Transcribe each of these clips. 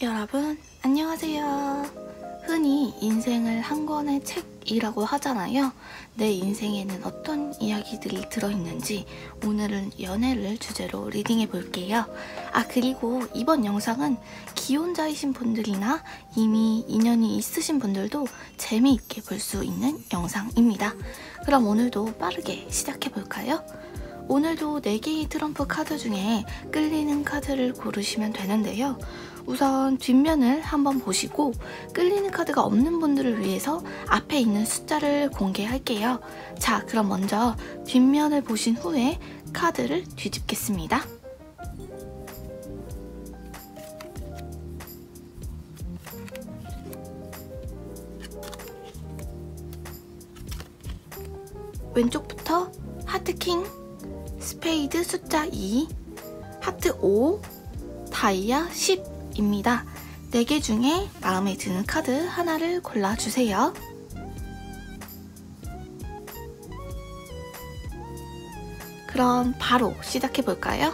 여러분 안녕하세요. 흔히 인생을 한 권의 책이라고 하잖아요. 내 인생에는 어떤 이야기들이 들어있는지 오늘은 연애를 주제로 리딩해 볼게요. 그리고 이번 영상은 기혼자이신 분들이나 이미 인연이 있으신 분들도 재미있게 볼 수 있는 영상입니다. 그럼 오늘도 빠르게 시작해 볼까요? 오늘도 4개의 트럼프 카드 중에 끌리는 카드를 고르시면 되는데요. 우선 뒷면을 한번 보시고 끌리는 카드가 없는 분들을 위해서 앞에 있는 숫자를 공개할게요. 자, 그럼 먼저 뒷면을 보신 후에 카드를 뒤집겠습니다. 왼쪽부터 하트킹, 스페이드 숫자 2, 하트 5, 다이아 10입니다. 4개 중에 마음에 드는 카드 하나를 골라주세요. 그럼 바로 시작해볼까요?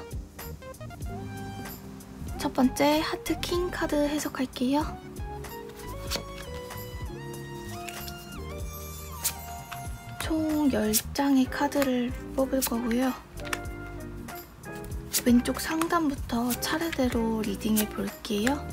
첫 번째 하트킹 카드 해석할게요. 총 10장의 카드를 뽑을 거고요. 왼쪽 상단부터 차례대로 리딩해 볼게요.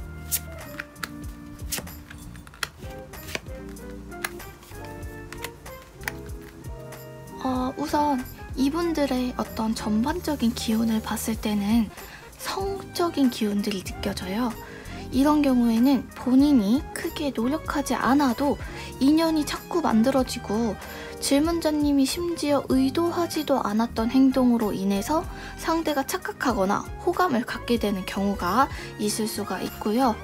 우선 이분들의 어떤 전반적인 기운을 봤을 때는 성적인 기운들이 느껴져요. 이런 경우에는 본인이 크게 노력하지 않아도 인연이 자꾸 만들어지고 질문자님이 심지어 의도하지도 않았던 행동으로 인해서 상대가 착각하거나 호감을 갖게 되는 경우가 있을 수가 있고요.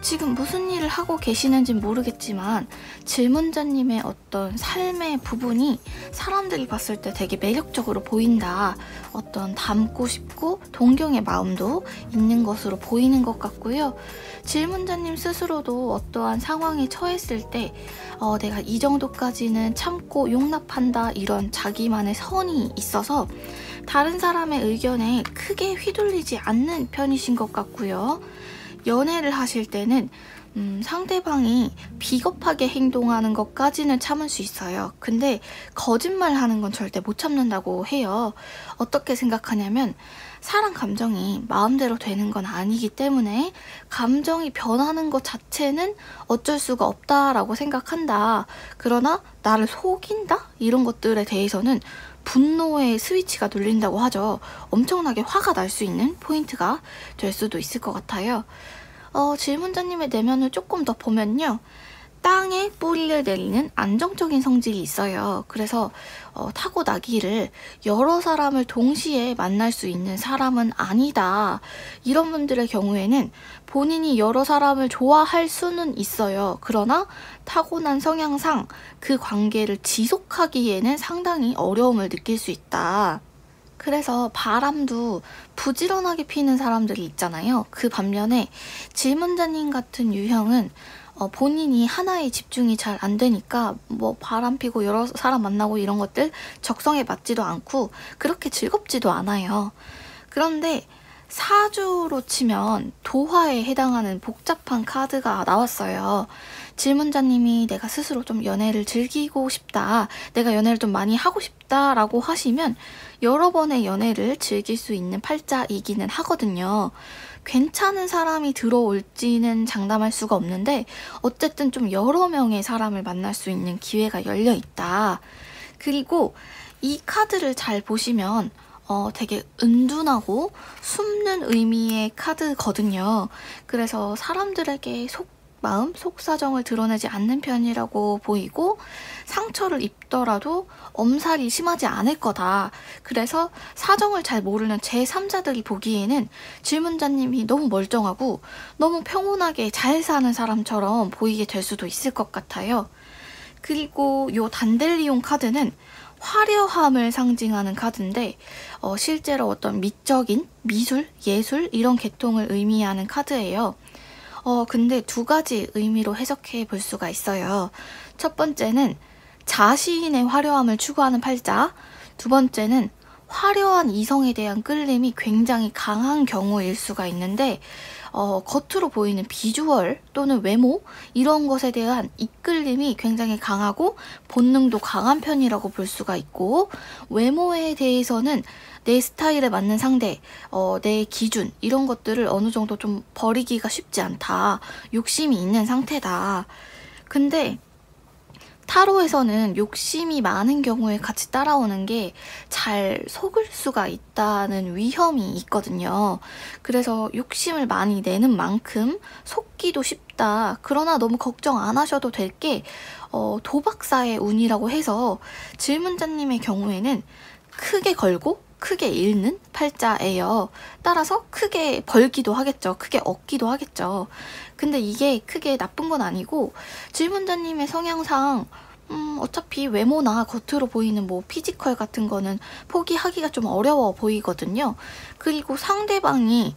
지금 무슨 일을 하고 계시는지는 모르겠지만 질문자님의 어떤 삶의 부분이 사람들이 봤을 때 되게 매력적으로 보인다. 어떤 닮고 싶고 동경의 마음도 있는 것으로 보이는 것 같고요. 질문자님 스스로도 어떠한 상황에 처했을 때 내가 이 정도까지는 참고 용납한다, 이런 자기만의 선이 있어서 다른 사람의 의견에 크게 휘둘리지 않는 편이신 것 같고요. 연애를 하실 때는 상대방이 비겁하게 행동하는 것까지는 참을 수 있어요. 근데 거짓말하는 건 절대 못 참는다고 해요. 어떻게 생각하냐면 사람 감정이 마음대로 되는 건 아니기 때문에 감정이 변하는 것 자체는 어쩔 수가 없다라고 생각한다. 그러나 나를 속인다? 이런 것들에 대해서는 분노의 스위치가 눌린다고 하죠. 엄청나게 화가 날 수 있는 포인트가 될 수도 있을 것 같아요. 질문자님의 내면을 조금 더 보면요. 땅에 뿌리를 내리는 안정적인 성질이 있어요. 그래서 타고나기를 여러 사람을 동시에 만날 수 있는 사람은 아니다. 이런 분들의 경우에는 본인이 여러 사람을 좋아할 수는 있어요. 그러나 타고난 성향상 그 관계를 지속하기에는 상당히 어려움을 느낄 수 있다. 그래서 바람도 부지런하게 피는 사람들이 있잖아요. 그 반면에 질문자님 같은 유형은 본인이 하나에 집중이 잘 안 되니까 뭐 바람 피고 여러 사람 만나고 이런 것들 적성에 맞지도 않고 그렇게 즐겁지도 않아요. 그런데 사주로 치면 도화에 해당하는 복잡한 카드가 나왔어요. 질문자님이 내가 스스로 좀 연애를 즐기고 싶다, 내가 연애를 좀 많이 하고 싶다 라고 하시면 여러 번의 연애를 즐길 수 있는 팔자이기는 하거든요. 괜찮은 사람이 들어올지는 장담할 수가 없는데 어쨌든 좀 여러 명의 사람을 만날 수 있는 기회가 열려 있다. 그리고 이 카드를 잘 보시면 되게 은둔하고 숨는 의미의 카드거든요. 그래서 사람들에게 마음, 속사정을 드러내지 않는 편이라고 보이고 상처를 입더라도 엄살이 심하지 않을 거다. 그래서 사정을 잘 모르는 제3자들이 보기에는 질문자님이 너무 멀쩡하고 너무 평온하게 잘 사는 사람처럼 보이게 될 수도 있을 것 같아요. 그리고 이 단델리온 카드는 화려함을 상징하는 카드인데 실제로 어떤 미적인 미술, 예술 이런 계통을 의미하는 카드예요. 근데 2가지 의미로 해석해 볼 수가 있어요. 첫 번째는 자신의 화려함을 추구하는 팔자, 2번째는 화려한 이성에 대한 끌림이 굉장히 강한 경우일 수가 있는데 겉으로 보이는 비주얼 또는 외모 이런 것에 대한 이끌림이 굉장히 강하고 본능도 강한 편이라고 볼 수가 있고, 외모에 대해서는 내 스타일에 맞는 상대, 내 기준 이런 것들을 어느 정도 좀 버리기가 쉽지 않다. 욕심이 있는 상태다. 근데 타로에서는 욕심이 많은 경우에 같이 따라오는 게 잘 속을 수가 있다는 위험이 있거든요. 그래서 욕심을 많이 내는 만큼 속기도 쉽다. 그러나 너무 걱정 안 하셔도 될 게 도박사의 운이라고 해서 질문자님의 경우에는 크게 걸고 크게 잃는 팔자예요. 따라서 크게 벌기도 하겠죠. 크게 얻기도 하겠죠. 근데 이게 크게 나쁜 건 아니고, 질문자님의 성향상 어차피 외모나 겉으로 보이는 뭐 피지컬 같은 거는 포기하기가 좀 어려워 보이거든요. 그리고 상대방이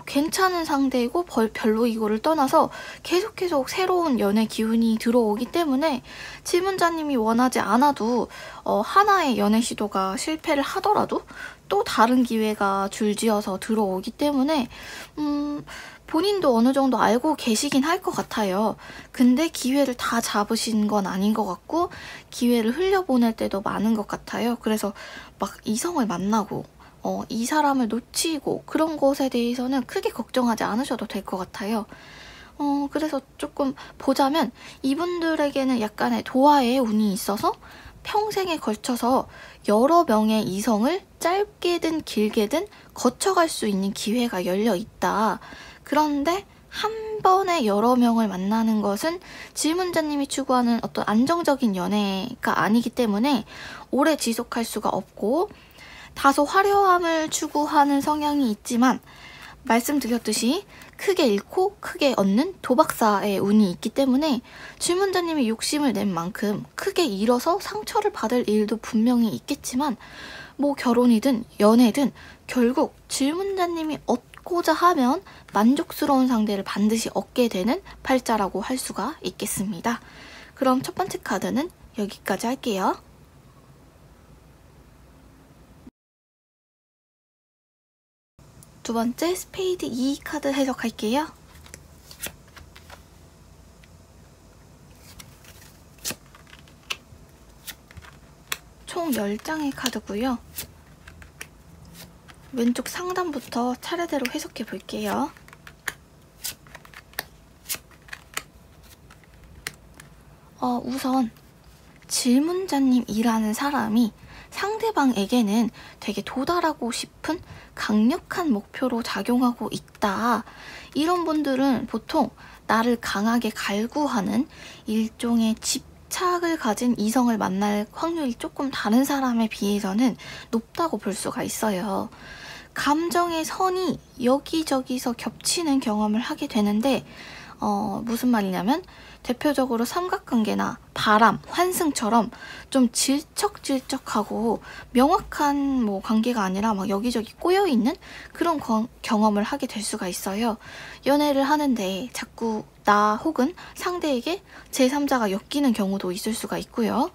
괜찮은 상대이고 별로이고를 떠나서 계속 새로운 연애 기운이 들어오기 때문에 질문자님이 원하지 않아도 하나의 연애 시도가 실패를 하더라도 또 다른 기회가 줄지어서 들어오기 때문에 본인도 어느 정도 알고 계시긴 할 것 같아요. 근데 기회를 다 잡으신 건 아닌 것 같고 기회를 흘려보낼 때도 많은 것 같아요. 그래서 막 이성을 만나고 이 사람을 놓치고 그런 것에 대해서는 크게 걱정하지 않으셔도 될 것 같아요. 그래서 조금 보자면 이분들에게는 약간의 도화의 운이 있어서 평생에 걸쳐서 여러 명의 이성을 짧게든 길게든 거쳐갈 수 있는 기회가 열려 있다. 그런데 한 번에 여러 명을 만나는 것은 질문자님이 추구하는 어떤 안정적인 연애가 아니기 때문에 오래 지속할 수가 없고, 다소 화려함을 추구하는 성향이 있지만 말씀드렸듯이 크게 잃고 크게 얻는 도박사의 운이 있기 때문에 질문자님이 욕심을 낸 만큼 크게 잃어서 상처를 받을 일도 분명히 있겠지만, 뭐 결혼이든 연애든 결국 질문자님이 얻고자 하면 만족스러운 상대를 반드시 얻게 되는 팔자라고 할 수가 있겠습니다. 그럼 첫 번째 카드는 여기까지 할게요. 두 번째 스페이드 2 카드 해석할게요. 총 10장의 카드고요. 왼쪽 상단부터 차례대로 해석해 볼게요. 우선 질문자님이라는 사람이 상대방에게는 되게 도달하고 싶은 강력한 목표로 작용하고 있다. 이런 분들은 보통 나를 강하게 갈구하는 일종의 집착을 가진 이성을 만날 확률이 조금 다른 사람에 비해서는 높다고 볼 수가 있어요. 감정의 선이 여기저기서 겹치는 경험을 하게 되는데, 무슨 말이냐면 대표적으로 삼각관계나 바람, 환승처럼 좀 질척질척하고 명확한 뭐 관계가 아니라 막 여기저기 꼬여있는 그런 경험을 하게 될 수가 있어요. 연애를 하는데 자꾸 나 혹은 상대에게 제3자가 엮이는 경우도 있을 수가 있고요.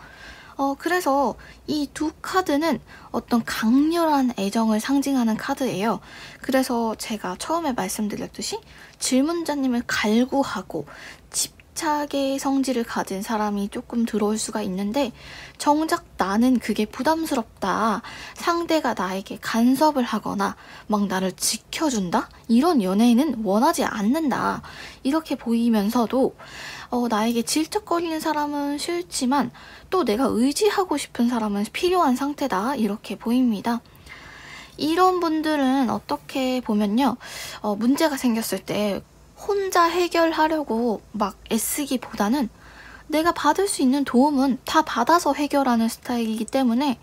그래서 이 두 카드는 어떤 강렬한 애정을 상징하는 카드예요. 그래서 제가 처음에 말씀드렸듯이 질문자님을 갈구하고 집착의 성질을 가진 사람이 조금 들어올 수가 있는데, 정작 나는 그게 부담스럽다, 상대가 나에게 간섭을 하거나 막 나를 지켜준다, 이런 연애는 원하지 않는다, 이렇게 보이면서도 나에게 질척거리는 사람은 싫지만 또 내가 의지하고 싶은 사람은 필요한 상태다, 이렇게 보입니다. 이런 분들은 어떻게 보면요, 문제가 생겼을 때 혼자 해결하려고 막 애쓰기보다는 내가 받을 수 있는 도움은 다 받아서 해결하는 스타일이기 때문에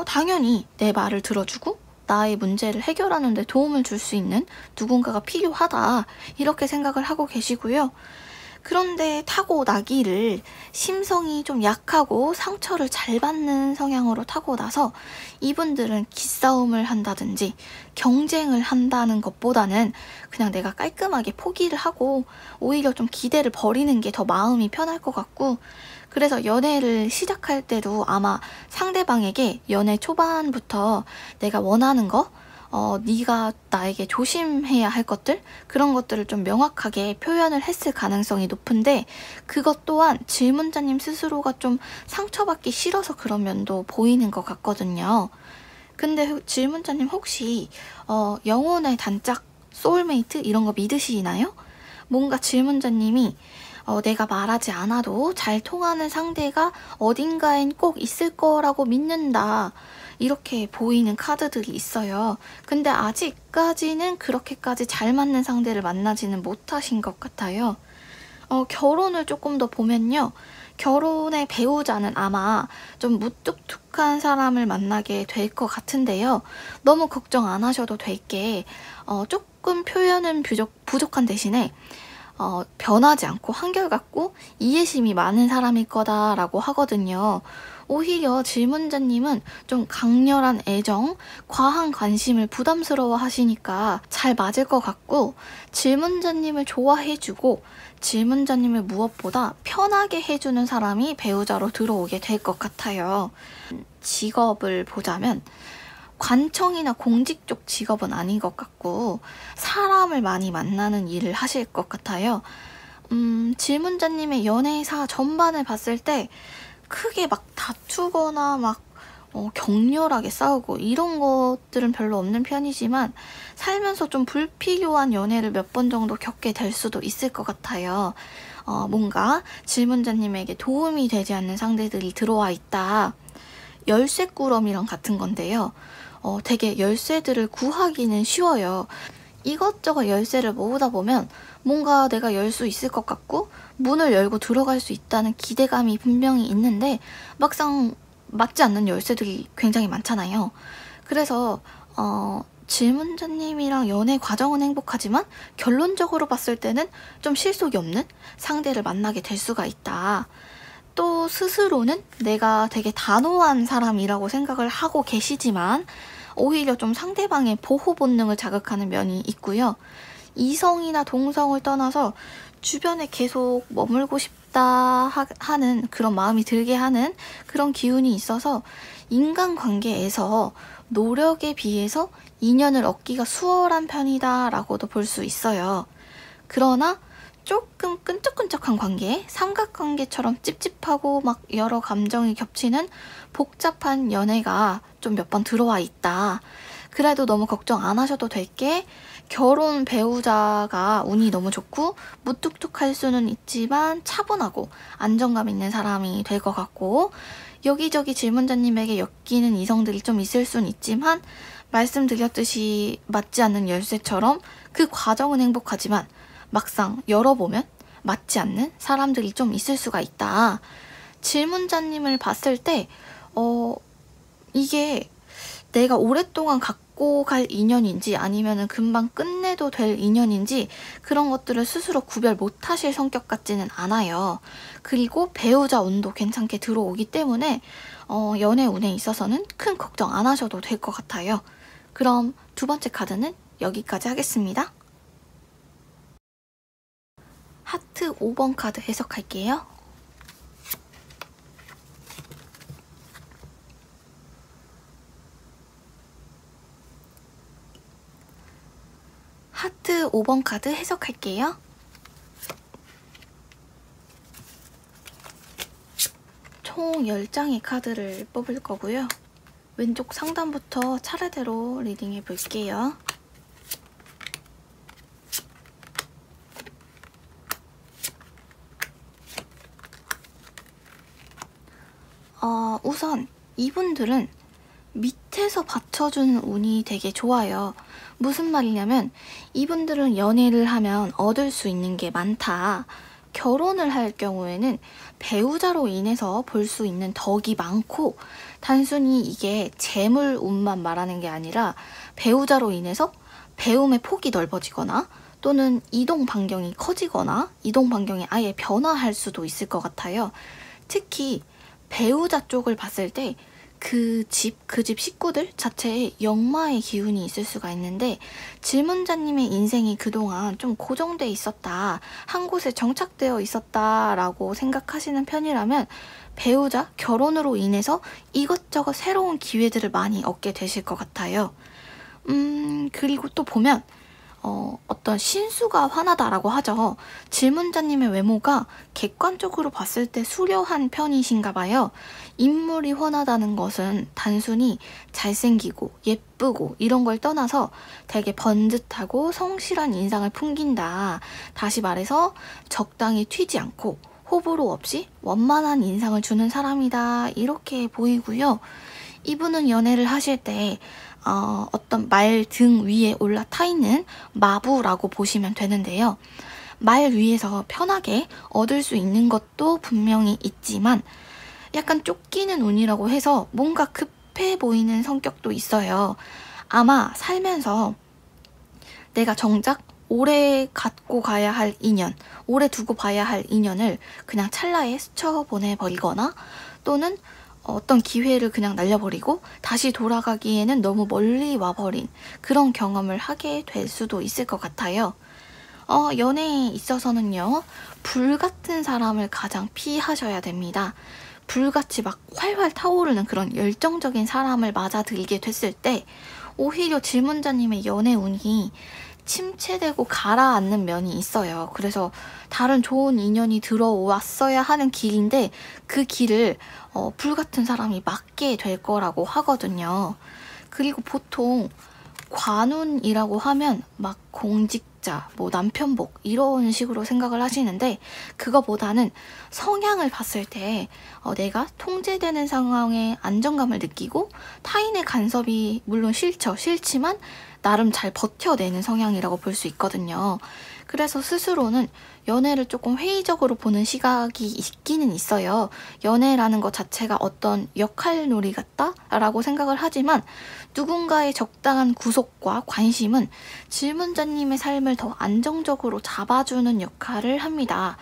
당연히 내 말을 들어주고 나의 문제를 해결하는 데 도움을 줄 수 있는 누군가가 필요하다, 이렇게 생각을 하고 계시고요. 그런데 타고나기를 심성이 좀 약하고 상처를 잘 받는 성향으로 타고나서 이분들은 기싸움을 한다든지 경쟁을 한다는 것보다는 그냥 내가 깔끔하게 포기를 하고 오히려 좀 기대를 버리는 게 더 마음이 편할 것 같고, 그래서 연애를 시작할 때도 아마 상대방에게 연애 초반부터 내가 원하는 거, 네가 나에게 조심해야 할 것들, 그런 것들을 좀 명확하게 표현을 했을 가능성이 높은데, 그것 또한 질문자님 스스로가 좀 상처받기 싫어서 그런 면도 보이는 것 같거든요. 근데 질문자님 혹시 영혼의 단짝, 소울메이트 이런 거 믿으시나요? 뭔가 질문자님이 내가 말하지 않아도 잘 통하는 상대가 어딘가엔 꼭 있을 거라고 믿는다, 이렇게 보이는 카드들이 있어요. 근데 아직까지는 그렇게까지 잘 맞는 상대를 만나지는 못하신 것 같아요. 결혼을 조금 더 보면요, 결혼의 배우자는 아마 좀 무뚝뚝한 사람을 만나게 될 것 같은데요. 너무 걱정 안 하셔도 될 게, 조금 표현은 부족한 대신에 변하지 않고 한결같고 이해심이 많은 사람일 거다라고 하거든요. 오히려 질문자님은 좀 강렬한 애정, 과한 관심을 부담스러워 하시니까 잘 맞을 것 같고, 질문자님을 좋아해주고 질문자님을 무엇보다 편하게 해주는 사람이 배우자로 들어오게 될 것 같아요. 직업을 보자면 관청이나 공직 쪽 직업은 아닌 것 같고 사람을 많이 만나는 일을 하실 것 같아요. 질문자님의 연애사 전반을 봤을 때 크게 막 다투거나 막 격렬하게 싸우고 이런 것들은 별로 없는 편이지만, 살면서 좀 불필요한 연애를 몇 번 정도 겪게 될 수도 있을 것 같아요. 뭔가 질문자님에게 도움이 되지 않는 상대들이 들어와 있다. 열쇠꾸러미랑 같은 건데요. 되게 열쇠들을 구하기는 쉬워요. 이것저것 열쇠를 모으다 보면 뭔가 내가 열 수 있을 것 같고 문을 열고 들어갈 수 있다는 기대감이 분명히 있는데, 막상 맞지 않는 열쇠들이 굉장히 많잖아요. 그래서 질문자님이랑 연애 과정은 행복하지만 결론적으로 봤을 때는 좀 실속이 없는 상대를 만나게 될 수가 있다. 또 스스로는 내가 되게 단호한 사람이라고 생각을 하고 계시지만 오히려 좀 상대방의 보호 본능을 자극하는 면이 있고요. 이성이나 동성을 떠나서 주변에 계속 머물고 싶다 하는 그런 마음이 들게 하는 그런 기운이 있어서 인간관계에서 노력에 비해서 인연을 얻기가 수월한 편이다 라고도 볼 수 있어요. 그러나 조금 끈적끈적한 관계, 삼각관계처럼 찝찝하고 막 여러 감정이 겹치는 복잡한 연애가 좀 몇 번 들어와 있다. 그래도 너무 걱정 안 하셔도 될 게, 결혼 배우자가 운이 너무 좋고 무뚝뚝할 수는 있지만 차분하고 안정감 있는 사람이 될 것 같고, 여기저기 질문자님에게 엮이는 이성들이 좀 있을 수는 있지만 말씀드렸듯이 맞지 않는 열쇠처럼 그 과정은 행복하지만 막상 열어보면 맞지 않는 사람들이 좀 있을 수가 있다. 질문자님을 봤을 때 이게 내가 오랫동안 갖고 갈 인연인지 아니면 금방 끝내도 될 인연인지 그런 것들을 스스로 구별 못하실 성격 같지는 않아요. 그리고 배우자 운도 괜찮게 들어오기 때문에 연애 운에 있어서는 큰 걱정 안 하셔도 될 것 같아요. 그럼 두 번째 카드는 여기까지 하겠습니다. 하트 5번 카드 해석할게요. 하트 5번 카드 해석할게요. 총 10장의 카드를 뽑을 거고요. 왼쪽 상단부터 차례대로 리딩해 볼게요. 우선 이분들은 밑에서 받쳐주는 운이 되게 좋아요. 무슨 말이냐면 이분들은 연애를 하면 얻을 수 있는 게 많다. 결혼을 할 경우에는 배우자로 인해서 볼 수 있는 덕이 많고, 단순히 이게 재물 운만 말하는 게 아니라 배우자로 인해서 배움의 폭이 넓어지거나 또는 이동 반경이 커지거나 이동 반경이 아예 변화할 수도 있을 것 같아요. 특히 배우자 쪽을 봤을 때 그 집 식구들 자체에 역마의 기운이 있을 수가 있는데, 질문자님의 인생이 그동안 좀 고정돼 있었다, 한 곳에 정착되어 있었다 라고 생각하시는 편이라면 배우자, 결혼으로 인해서 이것저것 새로운 기회들을 많이 얻게 되실 것 같아요. 그리고 또 보면 어떤 신수가 화나다라고 하죠. 질문자님의 외모가 객관적으로 봤을 때 수려한 편이신가 봐요. 인물이 화나다는 것은 단순히 잘생기고 예쁘고 이런 걸 떠나서 되게 번듯하고 성실한 인상을 풍긴다. 다시 말해서 적당히 튀지 않고 호불호 없이 원만한 인상을 주는 사람이다. 이렇게 보이고요. 이분은 연애를 하실 때 어떤 말 등 위에 올라타 있는 마부라고 보시면 되는데요. 말 위에서 편하게 얻을 수 있는 것도 분명히 있지만 약간 쫓기는 운이라고 해서 뭔가 급해 보이는 성격도 있어요. 아마 살면서 내가 정작 오래 갖고 가야 할 인연, 오래 두고 봐야 할 인연을 그냥 찰나에 스쳐보내버리거나 또는 어떤 기회를 그냥 날려버리고 다시 돌아가기에는 너무 멀리 와버린 그런 경험을 하게 될 수도 있을 것 같아요. 연애에 있어서는요, 불같은 사람을 가장 피하셔야 됩니다. 불같이 막 활활 타오르는 그런 열정적인 사람을 맞아들게 됐을 때 오히려 질문자님의 연애 운이 침체되고 가라앉는 면이 있어요. 그래서 다른 좋은 인연이 들어왔어야 하는 길인데 그 길을 불같은 사람이 막게 될 거라고 하거든요. 그리고 보통 관운이라고 하면 막 공직자, 뭐 남편복 이런 식으로 생각을 하시는데 그거보다는 성향을 봤을 때 내가 통제되는 상황에 안정감을 느끼고 타인의 간섭이 물론 싫지만 나름 잘 버텨내는 성향이라고 볼 수 있거든요. 그래서 스스로는 연애를 조금 회의적으로 보는 시각이 있기는 있어요. 연애라는 것 자체가 어떤 역할놀이 같다라고 생각을 하지만 누군가의 적당한 구속과 관심은 질문자님의 삶을 더 안정적으로 잡아주는 역할을 합니다.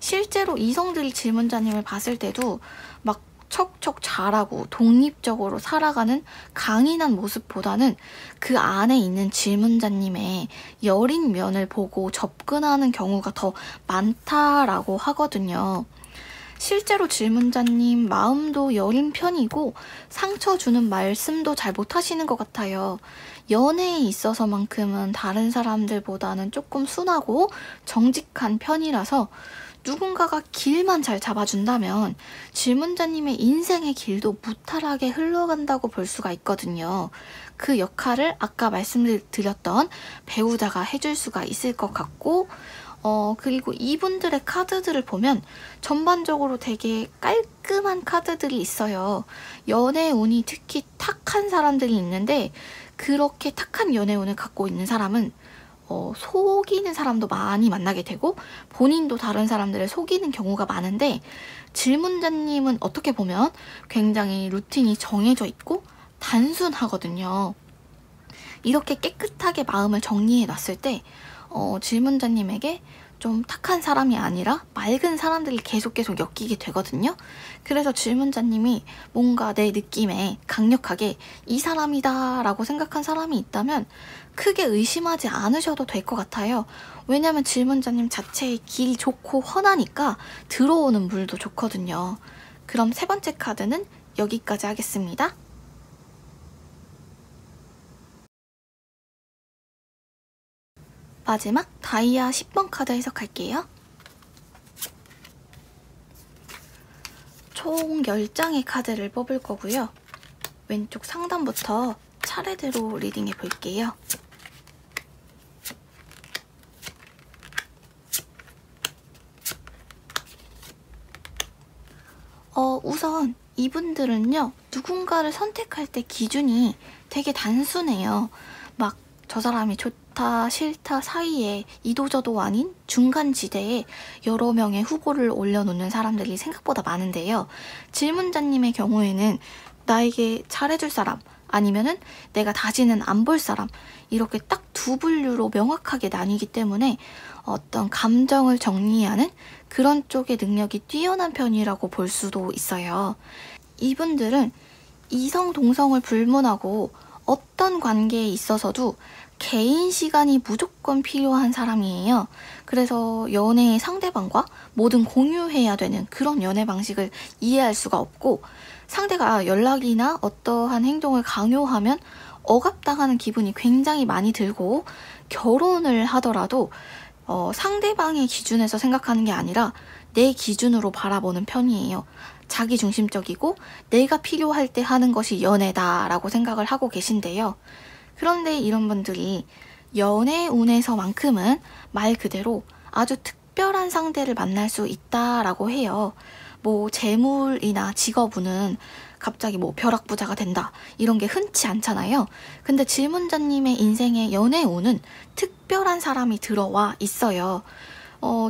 실제로 이성들이 질문자님을 봤을 때도 막 척척 잘하고 독립적으로 살아가는 강인한 모습보다는 그 안에 있는 질문자님의 여린 면을 보고 접근하는 경우가 더 많다라고 하거든요. 실제로 질문자님 마음도 여린 편이고 상처 주는 말씀도 잘 못하시는 것 같아요. 연애에 있어서만큼은 다른 사람들보다는 조금 순하고 정직한 편이라서 누군가가 길만 잘 잡아준다면 질문자님의 인생의 길도 무탈하게 흘러간다고 볼 수가 있거든요. 그 역할을 아까 말씀드렸던 배우자가 해줄 수가 있을 것 같고 그리고 이분들의 카드들을 보면 전반적으로 되게 깔끔한 카드들이 있어요. 연애 운이 특히 탁한 사람들이 있는데 그렇게 탁한 연애 운을 갖고 있는 사람은 속이는 사람도 많이 만나게 되고 본인도 다른 사람들을 속이는 경우가 많은데 질문자님은 어떻게 보면 굉장히 루틴이 정해져 있고 단순하거든요. 이렇게 깨끗하게 마음을 정리해 놨을 때 질문자님에게 좀 탁한 사람이 아니라 맑은 사람들이 계속 엮이게 되거든요. 그래서 질문자님이 뭔가 내 느낌에 강력하게 이 사람이다 라고 생각한 사람이 있다면 크게 의심하지 않으셔도 될 것 같아요. 왜냐면 질문자님 자체의 길이 좋고 훤하니까 들어오는 물도 좋거든요. 그럼 세 번째 카드는 여기까지 하겠습니다. 마지막 다이아 10번 카드 해석할게요. 총 10장의 카드를 뽑을 거고요. 왼쪽 상단부터 차례대로 리딩해 볼게요. 우선 이분들은요, 누군가를 선택할 때 기준이 되게 단순해요. 막 저 사람이 좋다, 싫다 사이에 이도저도 아닌 중간지대에 여러 명의 후보를 올려놓는 사람들이 생각보다 많은데요. 질문자님의 경우에는 나에게 잘해줄 사람, 아니면은 내가 다시는 안 볼 사람, 이렇게 딱 두 분류로 명확하게 나뉘기 때문에 어떤 감정을 정리하는 그런 쪽의 능력이 뛰어난 편이라고 볼 수도 있어요. 이분들은 이성 동성을 불문하고 어떤 관계에 있어서도 개인 시간이 무조건 필요한 사람이에요. 그래서 연애의 상대방과 뭐든 공유해야 되는 그런 연애 방식을 이해할 수가 없고 상대가 연락이나 어떠한 행동을 강요하면 억압당하는 기분이 굉장히 많이 들고, 결혼을 하더라도 상대방의 기준에서 생각하는 게 아니라 내 기준으로 바라보는 편이에요. 자기중심적이고 내가 필요할 때 하는 것이 연애다라고 생각을 하고 계신데요. 그런데 이런 분들이 연애운에서만큼은 말 그대로 아주 특별한 상대를 만날 수 있다라고 해요. 뭐 재물이나 직업운은 갑자기 뭐 벼락부자가 된다 이런 게 흔치 않잖아요. 근데 질문자님의 인생의 연애운은 특별한 사람이 들어와 있어요.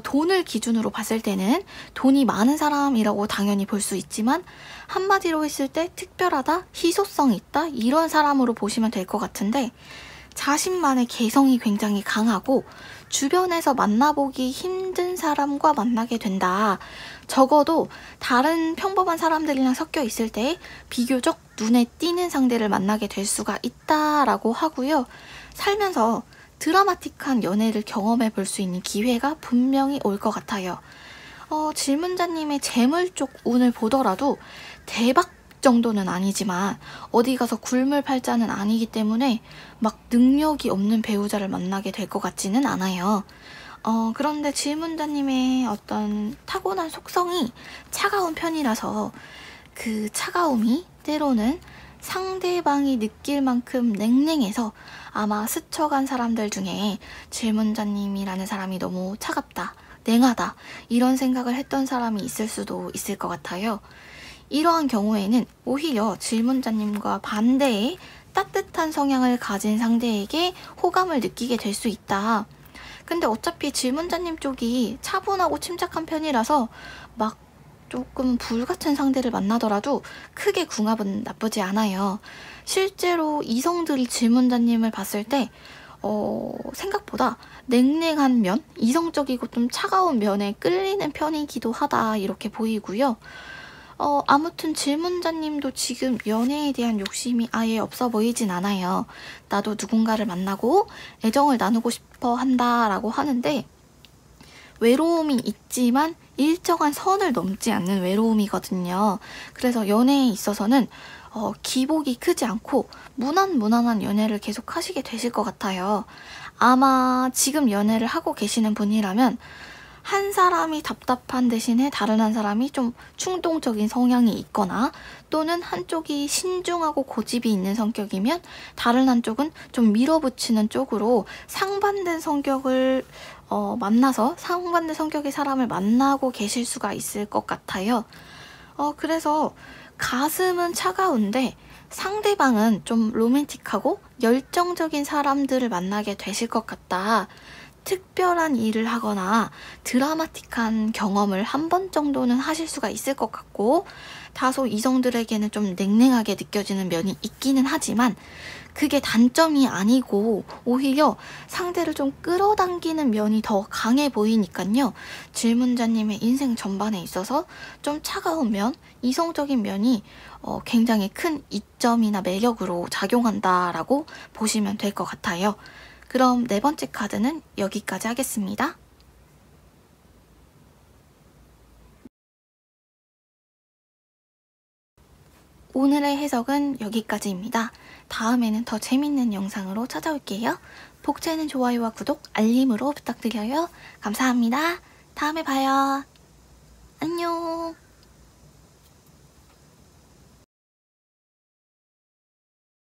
돈을 기준으로 봤을 때는 돈이 많은 사람이라고 당연히 볼 수 있지만, 한마디로 했을 때 특별하다, 희소성 있다, 이런 사람으로 보시면 될 것 같은데, 자신만의 개성이 굉장히 강하고 주변에서 만나보기 힘든 사람과 만나게 된다. 적어도 다른 평범한 사람들이랑 섞여 있을 때 비교적 눈에 띄는 상대를 만나게 될 수가 있다라고 하고요. 살면서 드라마틱한 연애를 경험해 볼 수 있는 기회가 분명히 올 것 같아요. 질문자님의 재물 쪽 운을 보더라도 대박 정도는 아니지만 어디 가서 굴물 팔자는 아니기 때문에 막 능력이 없는 배우자를 만나게 될 것 같지는 않아요. 그런데 질문자님의 어떤 타고난 속성이 차가운 편이라서 그 차가움이 때로는 상대방이 느낄 만큼 냉랭해서 아마 스쳐간 사람들 중에 질문자님이라는 사람이 너무 차갑다, 냉하다 이런 생각을 했던 사람이 있을 수도 있을 것 같아요. 이러한 경우에는 오히려 질문자님과 반대의 따뜻한 성향을 가진 상대에게 호감을 느끼게 될 수 있다. 근데 어차피 질문자님 쪽이 차분하고 침착한 편이라서 막 조금 불같은 상대를 만나더라도 크게 궁합은 나쁘지 않아요. 실제로 이성들이 질문자님을 봤을 때 생각보다 냉랭한 면, 이성적이고 좀 차가운 면에 끌리는 편이기도 하다 이렇게 보이고요. 아무튼 질문자님도 지금 연애에 대한 욕심이 아예 없어 보이진 않아요. 나도 누군가를 만나고 애정을 나누고 싶어 한다라고 하는데, 외로움이 있지만 일정한 선을 넘지 않는 외로움이거든요. 그래서 연애에 있어서는 기복이 크지 않고 무난무난한 연애를 계속 하시게 되실 것 같아요. 아마 지금 연애를 하고 계시는 분이라면 한 사람이 답답한 대신에 다른 한 사람이 좀 충동적인 성향이 있거나, 또는 한쪽이 신중하고 고집이 있는 성격이면 다른 한쪽은 좀 밀어붙이는 쪽으로 상반된 성격을 만나서 상반된 성격의 사람을 만나고 계실 수가 있을 것 같아요. 그래서 가슴은 차가운데 상대방은 좀 로맨틱하고 열정적인 사람들을 만나게 되실 것 같다. 특별한 일을 하거나 드라마틱한 경험을 한 번 정도는 하실 수가 있을 것 같고, 다소 이성들에게는 좀 냉랭하게 느껴지는 면이 있기는 하지만 그게 단점이 아니고 오히려 상대를 좀 끌어당기는 면이 더 강해 보이니까요. 질문자님의 인생 전반에 있어서 좀 차가운 면, 이성적인 면이 굉장히 큰 이점이나 매력으로 작용한다라고 보시면 될 것 같아요. 그럼 네 번째 카드는 여기까지 하겠습니다. 오늘의 해석은 여기까지입니다. 다음에는 더 재밌는 영상으로 찾아올게요. 복채는 좋아요와 구독, 알림으로 부탁드려요. 감사합니다. 다음에 봐요. 안녕.